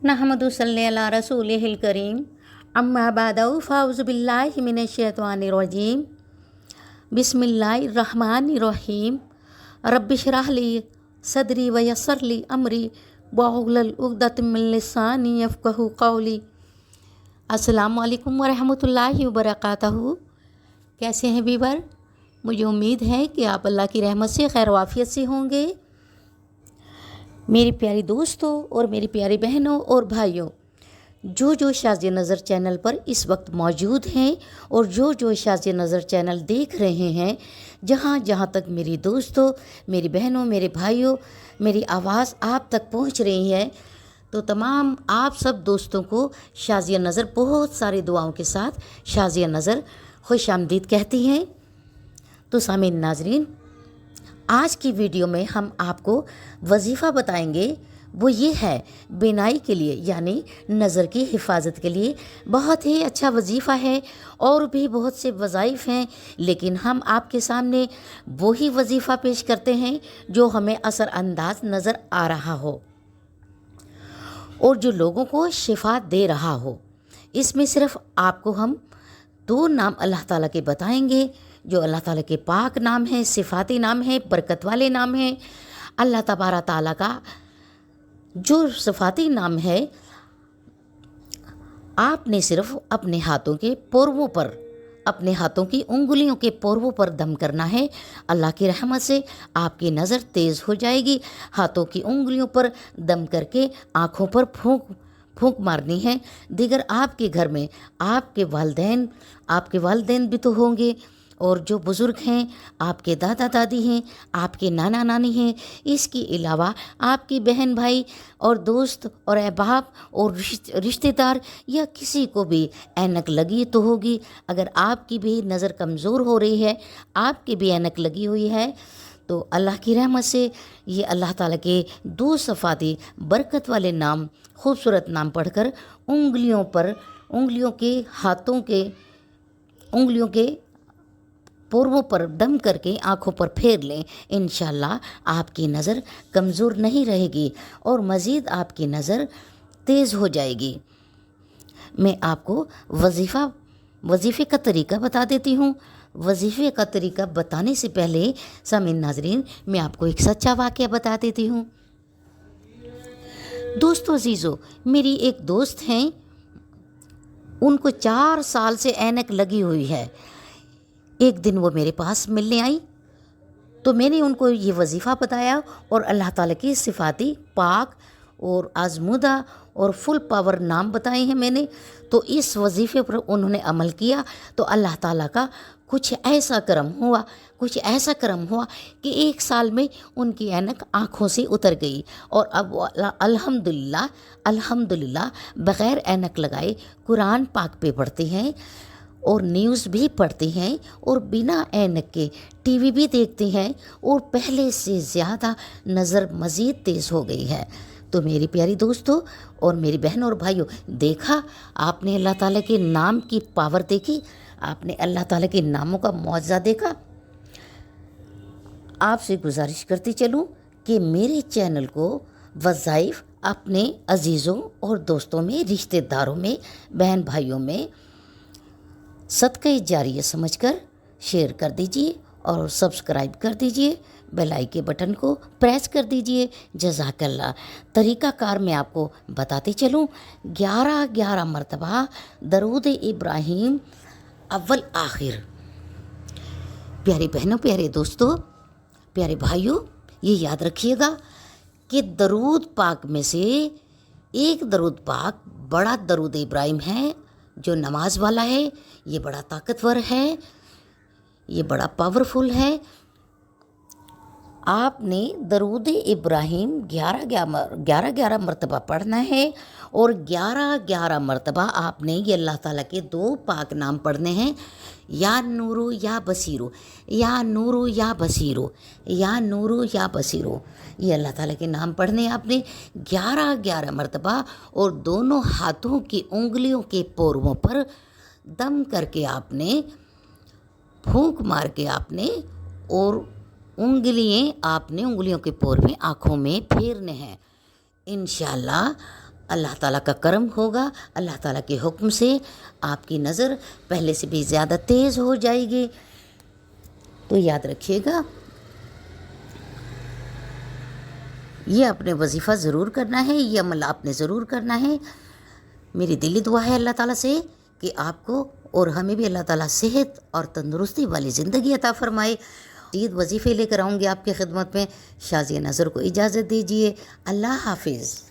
नहमदु सल्ली अला रसूलिहिल करीम अम्मा बादउ फ़ाउज़ु बिल्लाहि मिनश्शैतानिर्रजीम बिस्मिल्लाहिर्रहमानिर्रहीम रब्बिश्रह ली सदरी व यस्सिर ली अमरी वहुलुल उक़दतम मिन लिसानी यफ़क़हू क़ौली। अस्सलामु अलैकुम व रहमतुल्लाहि व बरकातहू। कैसे हैं बीवर? मुझे उम्मीद है कि आप अल्लाह की रहमत से खैर वाफ़ियत से होंगे। मेरी प्यारी दोस्तों और मेरी प्यारी बहनों और भाइयों, जो शाज़ नज़र चैनल पर इस वक्त मौजूद हैं और जो शाज़ नज़र चैनल देख रहे हैं, जहाँ तक मेरी दोस्तों, मेरी बहनों, मेरे भाइयों, मेरी आवाज़ आप तक पहुँच रही है, तो तमाम आप सब दोस्तों को शाज़िया नज़र बहुत सारी दुआओं के साथ शाज़िया नज़र खुश आमदीद कहती हैं। तो सामीन नाज़रीन, आज की वीडियो में हम आपको वजीफ़ा बताएंगे। वो ये है बिनाई के लिए, यानी नज़र की हिफाजत के लिए बहुत ही अच्छा वजीफ़ा है। और भी बहुत से वज़ाइफ हैं, लेकिन हम आपके सामने वही वजीफ़ा पेश करते हैं जो हमें असरअंदाज नज़र आ रहा हो और जो लोगों को शिफा दे रहा हो। इसमें सिर्फ़ आपको हम 2 नाम अल्लाह ताला के बताएंगे, जो अल्लाह ताला के पाक नाम हैं, सिफ़ाती नाम हैं, बरकत वाले नाम हैं। अल्लाह तबारा ताला का जो सिफ़ाती नाम है, आपने सिर्फ़ अपने हाथों के पोरवों पर, अपने हाथों की उंगलियों के पोरवों पर दम करना है। अल्लाह की रहमत से आपकी नज़र तेज़ हो जाएगी। हाथों की उंगलियों पर दम करके आँखों पर फूंक मारनी है। दिगर आपके घर में आपके वालिदैन भी तो होंगे, और जो बुज़ुर्ग हैं, आपके दादा दादी हैं, आपके नाना नानी हैं, इसके अलावा आपकी बहन भाई और दोस्त और अहबाब और रिश्तेदार या किसी को भी ऐनक लगी तो होगी। अगर आपकी भी नज़र कमज़ोर हो रही है, आपकी भी ऐनक लगी हुई है, तो अल्लाह की रहमत से ये अल्लाह ताला के 2 सफ़ाती बरकत वाले नाम, खूबसूरत नाम पढ़कर उंगलियों के पोरवों पर दम करके आँखों पर फेर लें। इंशाअल्लाह आपकी नज़र कमज़ोर नहीं रहेगी और मज़ीद आपकी नज़र तेज़ हो जाएगी। मैं आपको वजीफ़े का तरीका बता देती हूँ। वजीफ़े का तरीका बताने से पहले सामीन नाज़रीन, मैं आपको एक सच्चा वाक़या बता देती हूँ। दोस्तों अजीज़ों, मेरी एक दोस्त हैं, उनको 4 साल से ऐनक लगी हुई है। एक दिन वो मेरे पास मिलने आई, तो मैंने उनको ये वजीफ़ा बताया और अल्लाह ताला की सिफ़ाती पाक और आज़मूदा और फुल पावर नाम बताए हैं मैंने। तो इस वजीफ़े पर उन्होंने अमल किया, तो अल्लाह ताला का कुछ ऐसा करम हुआ कि 1 साल में उनकी ऐनक आँखों से उतर गई और अब वो अल्हम्दुलिल्लाह बग़ैर ऐनक लगाए कुरान पाक पे पढ़ते हैं और न्यूज़ भी पढ़ते हैं और बिना ऐनक के टीवी भी देखते हैं, और पहले से ज़्यादा नज़र मज़ीद तेज़ हो गई है। तो मेरी प्यारी दोस्तों और मेरी बहनों और भाइयों, देखा आपने अल्लाह ताला के नाम की पावर देखी, आपने अल्लाह ताला के नामों का मौजज़ा देखा। आपसे गुजारिश करती चलूँ कि मेरे चैनल को वज़ाइफ अपने अजीज़ों और दोस्तों में, रिश्तेदारों में, बहन भाइयों में सदक़े जारिया समझकर शेयर कर दीजिए और सब्सक्राइब कर दीजिए। बेल आइकन के बटन को प्रेस कर दीजिए। जज़ाकल्लाह। तरीक़ाकार मैं आपको बताते चलूँ। 11 मरतबा दरूद इब्राहीम अव्वल आखिर। प्यारी बहनों, प्यारे दोस्तों, प्यारे भाइयों, ये याद रखिएगा कि दरूद पाक में से एक दरूद पाक बड़ा दरूद इब्राहीम है, जो नमाज वाला है। ये बड़ा ताकतवर है, ये बड़ा पावरफुल है। आपने दरूद इब्राहीम 11 मरतबा पढ़ना है और 11 मरतबा आपने ये अल्लाह ताला के 2 पाक नाम पढ़ने हैं। या नूरू या बसीरो, या नूरू या बसीरो, या नूरू या बसीरो, ये अल्लाह ताला के नाम पढ़ने आपने 11 मरतबा, और दोनों हाथों की उंगलियों के पोरवों पर दम करके आपने फूंक मार के आपने और उंगलियों के पोर में आँखों में फेरने हैं। इंशाअल्लाह اللہ تعالیٰ کا کرم ہوگا، اللہ تعالیٰ کے حکم سے آپ کی نظر پہلے سے بھی زیادہ تیز ہو جائے گی۔ تو یاد رکھیے گا، یہ اپنے وظیفہ ضرور کرنا ہے، یہ عمل آپ نے ضرور کرنا ہے۔ میری دلی دعا ہے اللہ تعالیٰ سے کہ آپ کو اور ہمیں بھی اللہ تعالیٰ صحت اور تندرستی والی زندگی عطا فرمائے۔ مزید وظیفے لے کر آؤں گی آپ کی خدمت میں۔ شازیہ نظر کو اجازت دیجیے، اللہ حافظ۔